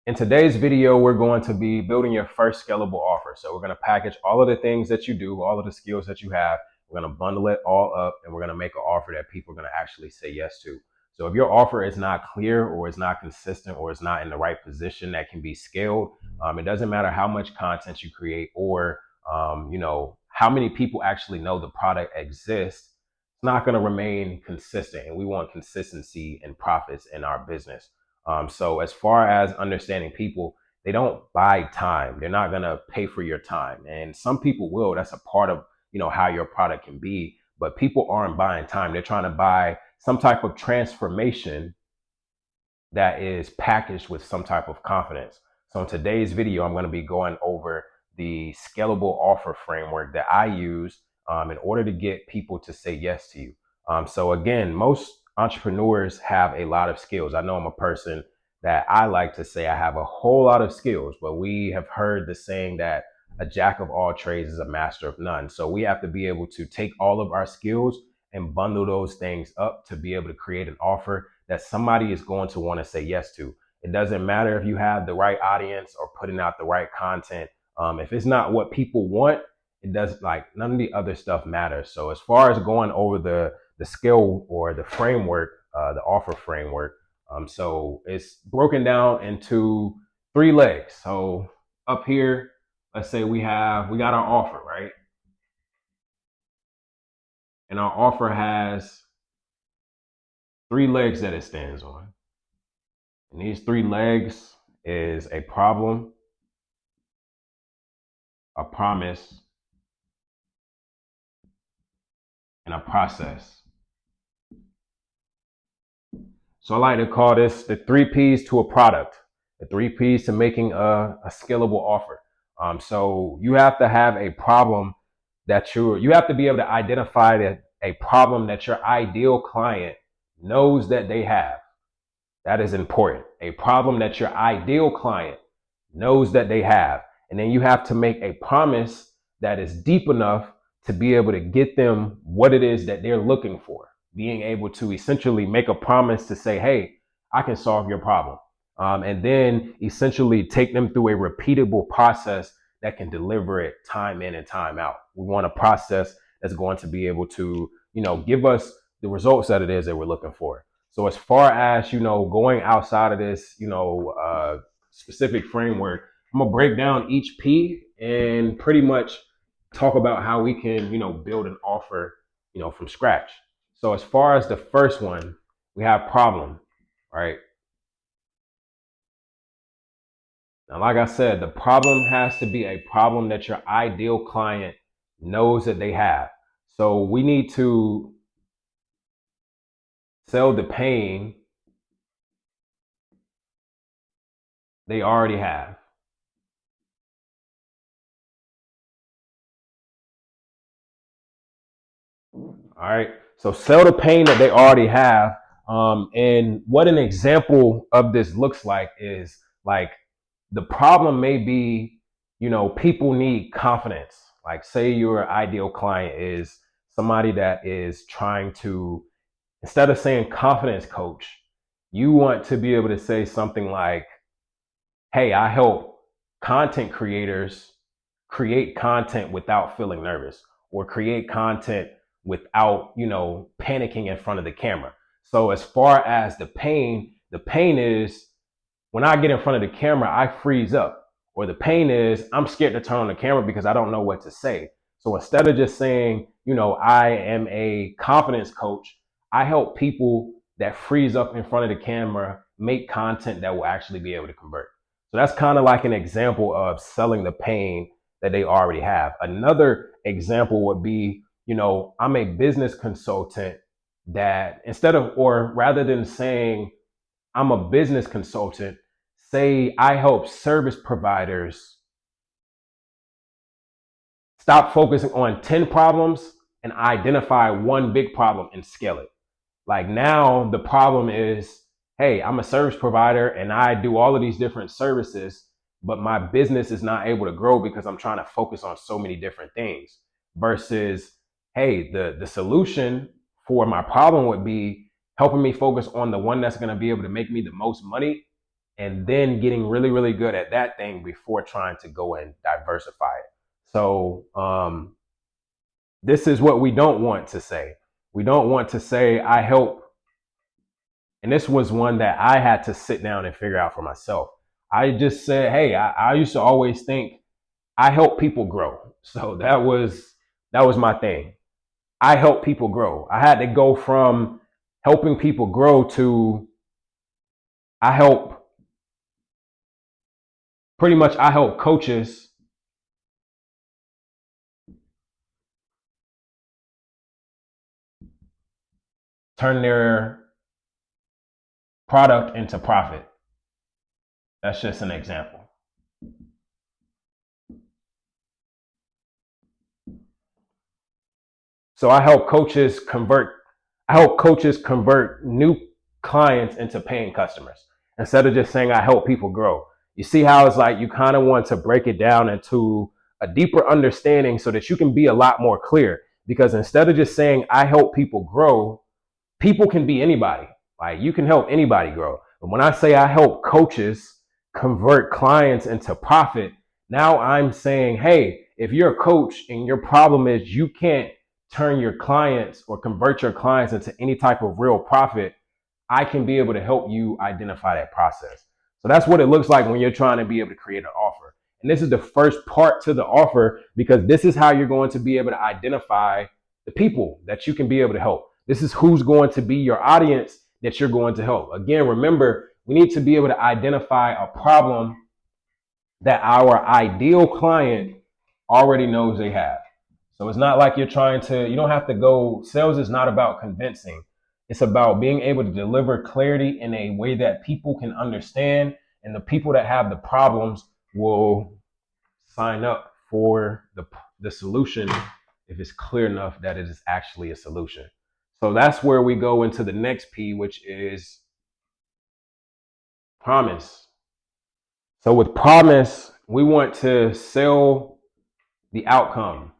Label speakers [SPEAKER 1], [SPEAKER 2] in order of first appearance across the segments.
[SPEAKER 1] In today's video, we're going to be building your first scalable offer. So we're going to package all of the things that you do, all of the skills that you have. We're going to bundle it all up and we're going to make an offer that people are going to actually say yes to. So if your offer is not clear or is not consistent or is not in the right position that can be scaled, it doesn't matter how much content you create or, how many people actually know the product exists. It's not going to remain consistent, and we want consistency and profits in our business. So as far as understanding people, they don't buy time. They're not going to pay for your time. And some people will. That's a part of, how your product can be. But people aren't buying time. They're trying to buy some type of transformation that is packaged with some type of confidence. So in today's video, I'm going to be going over the scalable offer framework that I use in order to get people to say yes to you. So again, most entrepreneurs have a lot of skills. I know I'm a person that I like to say I have a whole lot of skills, but we have heard the saying that a jack of all trades is a master of none. So we have to be able to take all of our skills and bundle those things up to be able to create an offer that somebody is going to want to say yes to. It doesn't matter if you have the right audience or putting out the right content. If it's not what people want, it does, like, none of the other stuff matters. So as far as going over the skill or the framework, the offer framework, so it's broken down into 3 legs. So up here, let's say we got our offer, right? And our offer has 3 legs that it stands on. And these 3 legs is a problem, a promise, and a process. So I like to call this the 3 P's to a product, the 3 P's to making a scalable offer. So you have to have a problem that you have to be able to identify a problem that your ideal client knows that they have. That is important. A problem that your ideal client knows that they have. And then you have to make a promise that is deep enough to be able to get them what it is that they're looking for. Being able to essentially make a promise to say, hey, I can solve your problem. And then essentially take them through a repeatable process that can deliver it time in and time out. We want a process that's going to be able to, give us the results that it is that we're looking for. So as far as, going outside of this, specific framework, I'm gonna break down each P and pretty much talk about how we can, build an offer, from scratch. So as far as the first one, we have problem, right? Now, like I said, the problem has to be a problem that your ideal client knows that they have. So we need to sell the pain they already have. All right. So sell the pain that they already have. And what an example of this looks like is, like, the problem may be, people need confidence. Like, say your ideal client is somebody that is trying to, instead of saying confidence coach, you want to be able to say something like, hey, I help content creators create content without feeling nervous, or create content without, panicking in front of the camera. So as far as the pain is when I get in front of the camera, I freeze up. Or the pain is I'm scared to turn on the camera because I don't know what to say. So instead of just saying, I am a confidence coach, I help people that freeze up in front of the camera make content that will actually be able to convert. So that's kind of like an example of selling the pain that they already have. Another example would be, I'm a business consultant that, instead of, or rather than saying I'm a business consultant, say I help service providers stop focusing on 10 problems and identify one big problem and scale it. Like, now the problem is, hey, I'm a service provider and I do all of these different services, but my business is not able to grow because I'm trying to focus on so many different things. Versus, hey, the solution for my problem would be helping me focus on the one that's going to be able to make me the most money and then getting really, really good at that thing before trying to go and diversify it. So this is what we don't want to say. We don't want to say, I help. And this was one that I had to sit down and figure out for myself. I just said, hey, I used to always think I help people grow. So that was my thing. I help people grow. I had to go from helping people grow to I help I help coaches turn their product into profit. That's just an example. So I help coaches convert new clients into paying customers instead of just saying I help people grow. You see how it's like you kind of want to break it down into a deeper understanding so that you can be a lot more clear. Because instead of just saying I help people grow, people can be anybody. Like you can help anybody grow. But when I say I help coaches convert clients into profit, now I'm saying, hey, if you're a coach and your problem is you can't turn your clients or convert your clients into any type of real profit, I can be able to help you identify that process. So that's what it looks like when you're trying to be able to create an offer. And this is the first part to the offer because this is how you're going to be able to identify the people that you can be able to help. This is who's going to be your audience that you're going to help. Again, remember, we need to be able to identify a problem that our ideal client already knows they have. So it's not like you don't have to go, sales is not about convincing. It's about being able to deliver clarity in a way that people can understand, and the people that have the problems will sign up for the solution if it's clear enough that it is actually a solution. So that's where we go into the next P, which is promise. So with promise, we want to sell the outcome,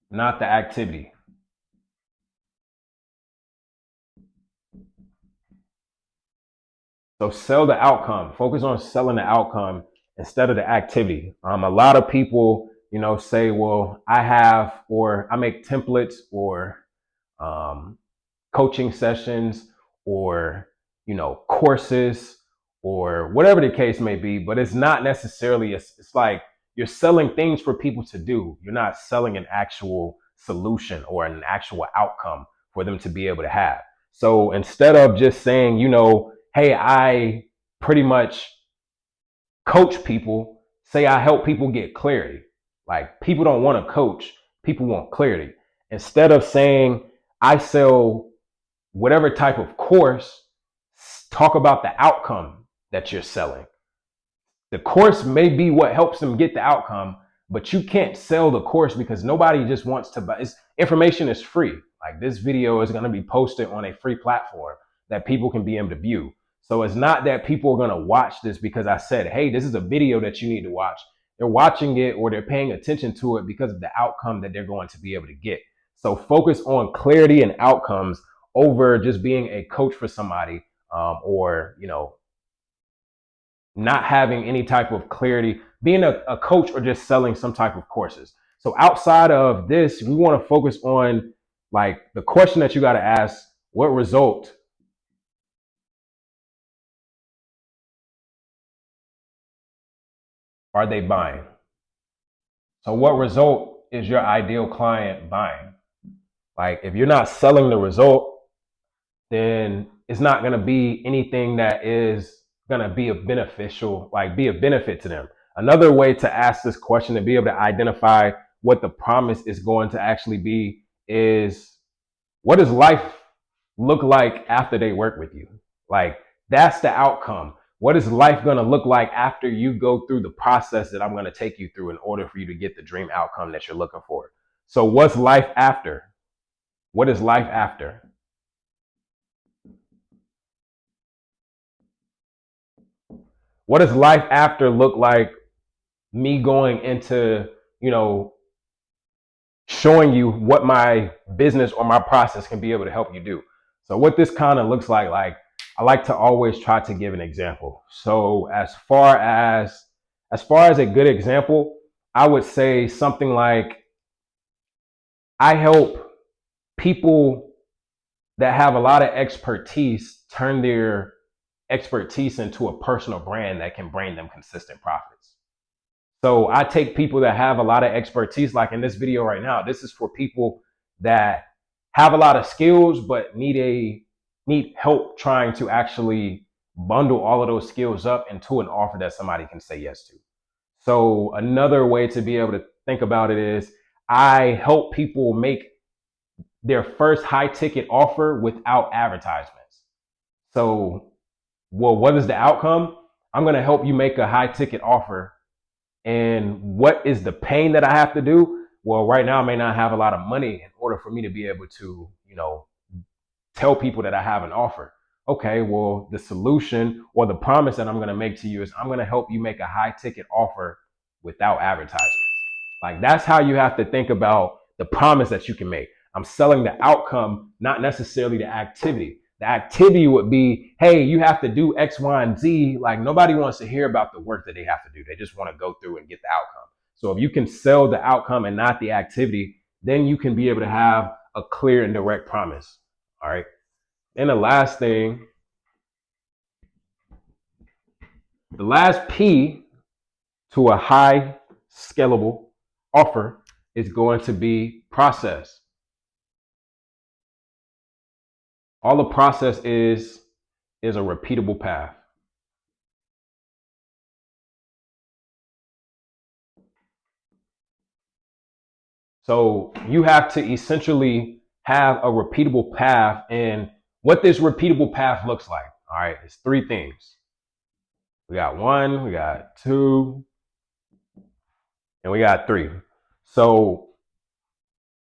[SPEAKER 1] not the activity. So sell the outcome. Focus on selling the outcome instead of the activity. A lot of people, say, well, I make templates or coaching sessions or, courses or whatever the case may be, but it's not necessarily, it's like you're selling things for people to do. You're not selling an actual solution or an actual outcome for them to be able to have. So instead of just saying, hey, I pretty much coach people, say I help people get clarity. Like people don't want to coach, people want clarity. Instead of saying I sell whatever type of course, talk about the outcome that you're selling. The course may be what helps them get the outcome, but you can't sell the course because nobody just wants to buy. Information is free. Like this video is going to be posted on a free platform that people can be able to view. So it's not that people are going to watch this because I said, hey, this is a video that you need to watch. They're watching it or they're paying attention to it because of the outcome that they're going to be able to get. So focus on clarity and outcomes over just being a coach for somebody or, not having any type of clarity, being a coach or just selling some type of courses. So outside of this, we want to focus on like the question that you got to ask, what result are they buying? So what result is your ideal client buying? Like if you're not selling the result, then it's not going to be anything that is going to be a benefit to them. Another way to ask this question to be able to identify what the promise is going to actually be is what does life look like after they work with you? Like that's the outcome. What is life going to look like after you go through the process that I'm going to take you through in order for you to get the dream outcome that you're looking for? So what's life after? What is life after? What does life after look like me going into, showing you what my business or my process can be able to help you do? So what this kind of looks like I like to always try to give an example. So as far as a good example, I would say something like I help people that have a lot of expertise turn their expertise into a personal brand that can bring them consistent profits. So I take people that have a lot of expertise, like in this video right now, this is for people that have a lot of skills but need help trying to actually bundle all of those skills up into an offer that somebody can say yes to. So another way to be able to think about it is I help people make their first high ticket offer without advertisements. So, well, what is the outcome? I'm going to help you make a high ticket offer. And what is the pain that I have to do? Well, right now I may not have a lot of money in order for me to be able to, tell people that I have an offer. Okay, well, the solution or the promise that I'm going to make to you is I'm going to help you make a high ticket offer without advertisements. Like that's how you have to think about the promise that you can make. I'm selling the outcome, not necessarily the activity. The activity would be, hey, you have to do X, Y, and Z. Like nobody wants to hear about the work that they have to do. They just want to go through and get the outcome. So if you can sell the outcome and not the activity, then you can be able to have a clear and direct promise. All right. And the last P to a high scalable offer is going to be process. All the process is a repeatable path. So you have to essentially have a repeatable path. And what this repeatable path looks like, all right, it's three things. We got one, we got two, and we got three. So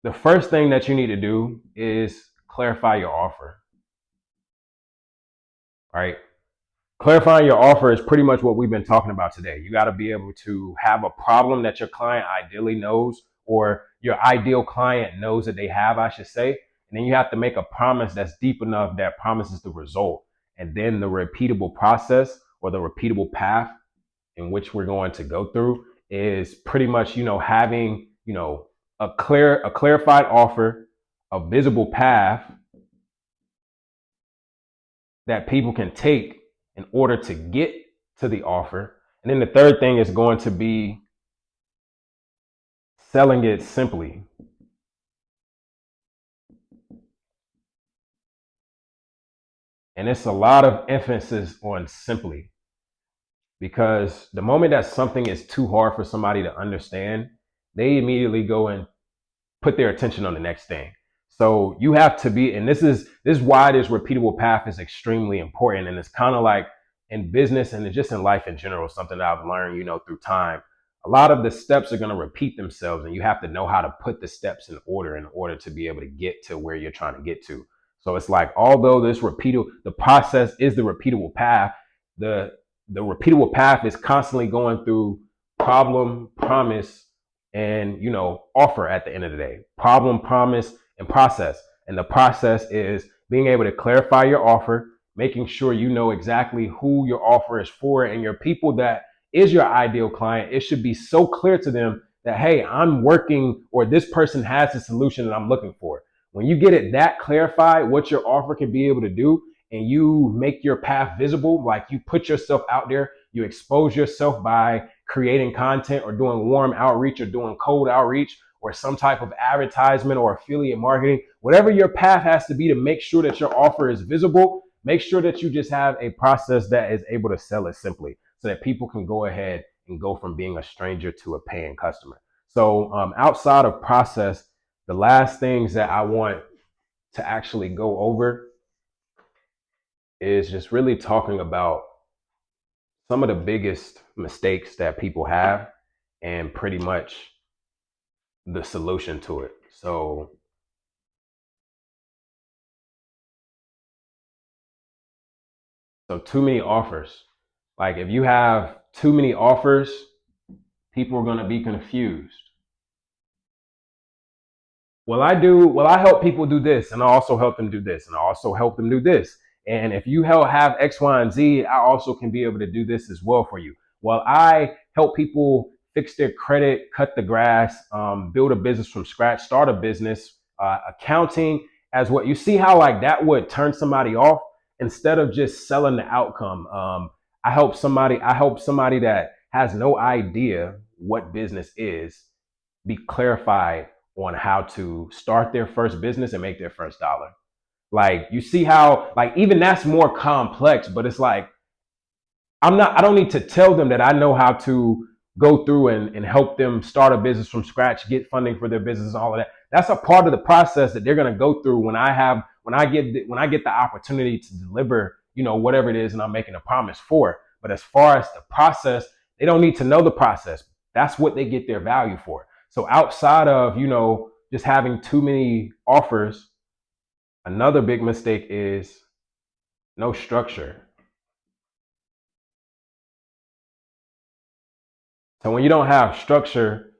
[SPEAKER 1] the first thing that you need to do is clarify your offer. All right. Clarifying your offer is pretty much what we've been talking about today. You got to be able to have a problem that your client ideally knows, or your ideal client knows that they have, I should say. And then you have to make a promise that's deep enough that promises the result. And then the repeatable process or the repeatable path in which we're going to go through is pretty much, having, a clarified offer, a visible path that people can take in order to get to the offer. And then the third thing is going to be selling it simply. And it's a lot of emphasis on simply, because the moment that something is too hard for somebody to understand, they immediately go and put their attention on the next thing. So you have to be, and this is why this repeatable path is extremely important. And it's kind of like in business and just in life in general, something that I've learned, through time. A lot of the steps are going to repeat themselves, and you have to know how to put the steps in order to be able to get to where you're trying to get to. So it's like, although the process is the repeatable path, the repeatable path is constantly going through problem, promise, and offer at the end of the day. Problem, promise, and process. And the process is being able to clarify your offer, making sure you know exactly who your offer is for, and your people that is your ideal client. It should be so clear to them that, hey, I'm working, or this person has the solution that I'm looking for. When you get it that clarified, what your offer can be able to do, and you make your path visible, like you put yourself out there, you expose yourself by creating content or doing warm outreach or doing cold outreach or some type of advertisement or affiliate marketing, whatever your path has to be to make sure that your offer is visible, make sure that you just have a process that is able to sell it simply so that people can go ahead and go from being a stranger to a paying customer. So outside of process, the last things that I want to actually go over is just really talking about some of the biggest mistakes that people have and pretty much the solution to it. So too many offers. Like if you have too many offers, people are going to be confused. Well, I help people do this, and I also help them do this, and I also help them do this. And if you have X, Y, and Z, I also can be able to do this as well for you. Well, I help people fix their credit, cut the grass, build a business from scratch, start a business, accounting as what you see how like that would turn somebody off instead of just selling the outcome. I help somebody that has no idea what business is be clarified on how to start their first business and make their first dollar. Like you see how like even that's more complex, but it's like I don't need to tell them that I know how to go through and help them start a business from scratch, get funding for their business, all of that. That's a part of the process that they're going to go through when I get the opportunity to deliver, whatever it is and I'm making a promise for. But as far as the process, they don't need to know the process. That's what they get their value for. So outside of, just having too many offers, another big mistake is no structure. So when you don't have structure,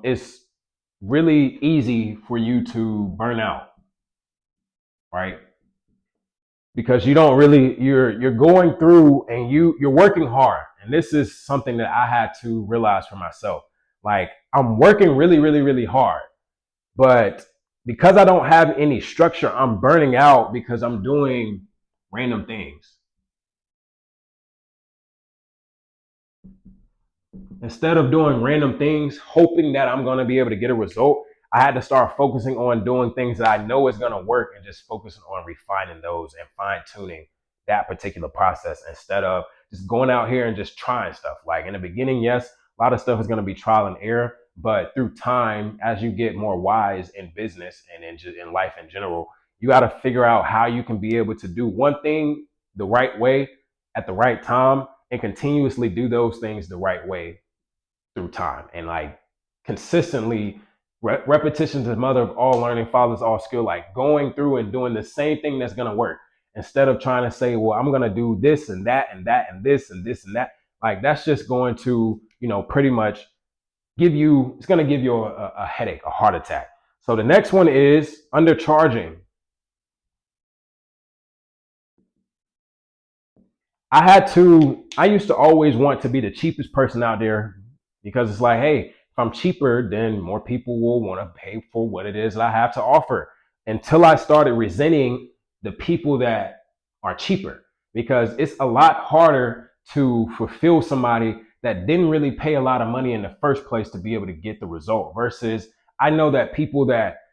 [SPEAKER 1] it's really easy for you to burn out, right? Because you don't really you're going through and you're working hard. And this is something that I had to realize for myself. Like I'm working really, really, really hard, but because I don't have any structure, I'm burning out because I'm doing random things. Instead of doing random things, hoping that I'm going to be able to get a result, I had to start focusing on doing things that I know is going to work and just focusing on refining those and fine tuning that particular process instead of just going out here and just trying stuff. Like in the beginning, yes, a lot of stuff is going to be trial and error, but through time, as you get more wise in business and in life in general, you got to figure out how you can be able to do one thing the right way at the right time and continuously do those things the right way through time and like consistently repetition is the mother of all learning, fathers all skill, like going through and doing the same thing that's going to work instead of trying to say, well, I'm going to do this and that and that and this and this and that. Like that's just going to, pretty much it's going to give you a headache, a heart attack. So the next one is undercharging. I used to always want to be the cheapest person out there because it's like, hey, if I'm cheaper, then more people will want to pay for what it is that I have to offer. Until I started resenting the people that are cheaper because it's a lot harder to fulfill somebody that didn't really pay a lot of money in the first place to be able to get the result versus I know that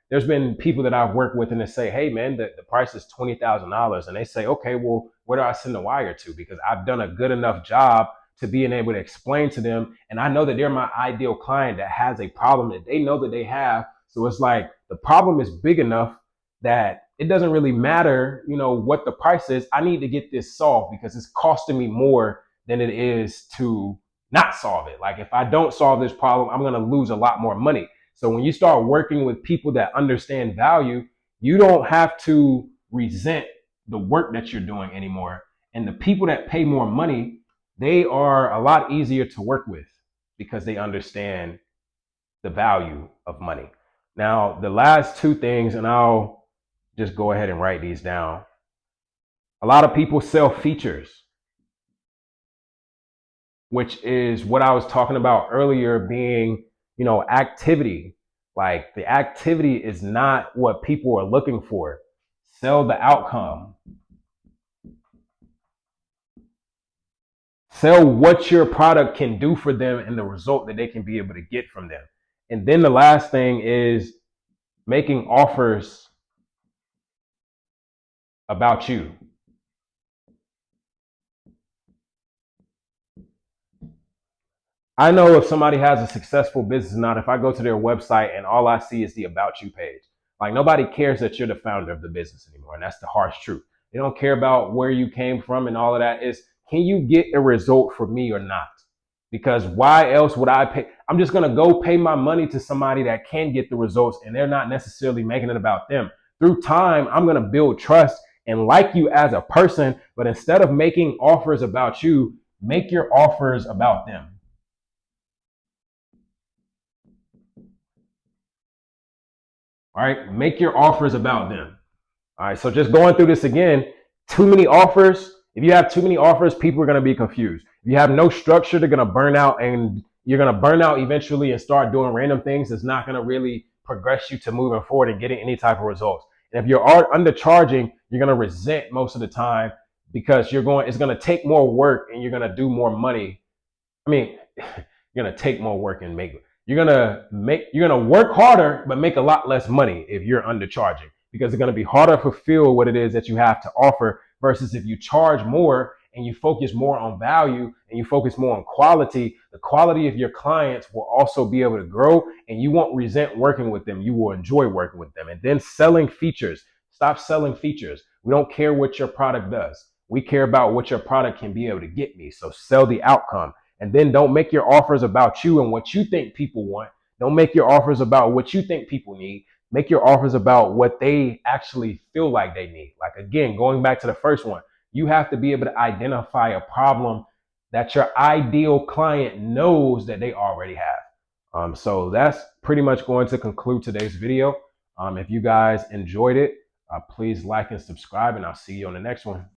[SPEAKER 1] there's been people that I've worked with and they say, hey man, the price is $20,000. And they say, okay, well, where do I send the wire to? Because I've done a good enough job to being able to explain to them. And I know that they're my ideal client that has a problem that they know that they have. So it's like the problem is big enough that it doesn't really matter, what the price is. I need to get this solved because it's costing me more than it is to not solve it. Like if I don't solve this problem, I'm going to lose a lot more money. So when you start working with people that understand value, you don't have to resent the work that you're doing anymore. And the people that pay more money, they are a lot easier to work with because they understand the value of money. Now, the last two things, and I'll just go ahead and write these down. A lot of people sell features, which is what I was talking about earlier being, activity. Like the activity is not what people are looking for. Sell the outcome. Sell what your product can do for them and the result that they can be able to get from them. And then the last thing is making offers about you. I know if somebody has a successful business or not, if I go to their website and all I see is the about you page, like nobody cares that you're the founder of the business anymore. And that's the harsh truth. They don't care about where you came from and all of that. Is can you get a result for me or not? Because why else would I pay? I'm just going to go pay my money to somebody that can get the results and they're not necessarily making it about them. Through time, I'm going to build trust and like you as a person. But instead of making offers about you, make your offers about them. All right. Make your offers about them. All right. So just going through this again, Too many offers. If you have too many offers, people are going to be confused. If you have no structure, they're going to burn out, and you're going to burn out eventually and start doing random things that's not going to really progress you to moving forward and getting any type of results. And if you're undercharging, you're going to resent most of the time because it's going to take more work and you're going to do more money. I mean, you're going to take more work and you're going to work harder, but make a lot less money if you're undercharging, because it's going to be harder to fulfill what it is that you have to offer versus if you charge more and you focus more on value and you focus more on quality. The quality of your clients will also be able to grow, and you won't resent working with them. You will enjoy working with them. And then selling features. Stop selling features. We don't care what your product does. We care about what your product can be able to get me. So sell the outcome. And then don't make your offers about you and what you think people want. Don't make your offers about what you think people need. Make your offers about what they actually feel like they need. Like, again, going back to the first one, you have to be able to identify a problem that your ideal client knows that they already have. So that's pretty much going to conclude today's video. If you guys enjoyed it, please like and subscribe, and I'll see you on the next one.